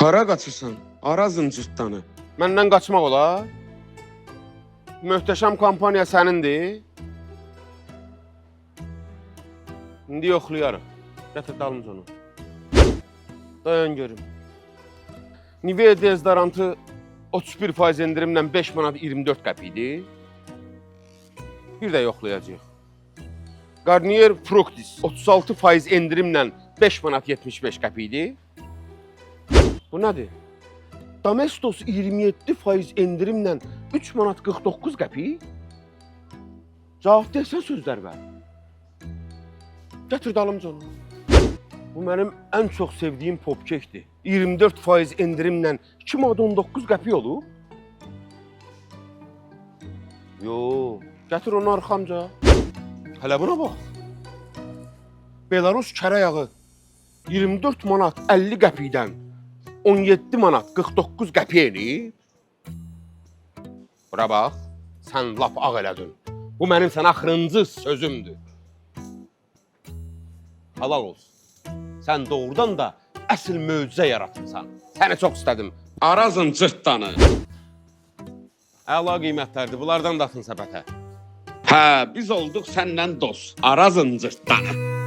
Hara qaçırsan? Arazın cırtdanı. Məndən qaçmaq olar? Möhtəşəm kampaniya sənindir. İndi yoxlayarıq. Gətir dalımca onu. Dayan görüm. Nivea dezodorantı 31% endirimlə 5 manat 24 qəpikdir. Bir də yoxlayacağıq. Garnier Fructis 36% endirimlə 5 manat 75 qəpikdir. Bu nədir? Domestos 27% endirimlə 3 manat 49 qəpik. Cavab desən sözlər ver. Gətir dalımca onu. Bu mənim ən çox sevdiyim popkekdir. 24% endirimlə 2 manat 19 qəpik olub. Yox, gətir onu arxamca. Hələ buna bax. Belarus kərə yağı 24 manat 50 qəpikdən 17 manat 49 qəpik eləyib. Bura bax, sən lap ağ elədin. Bu mənim sənə axırıncı sözümdür. Halal olsun. Sən doğrudan da əsl möcüzə yaratmısan. Səni çox istədim. Arazın cırtdanı. Əla qiymətlərdir. Bunlardan da atın səbətə. Hə, biz olduq səndən dost. Arazın cırtdanı.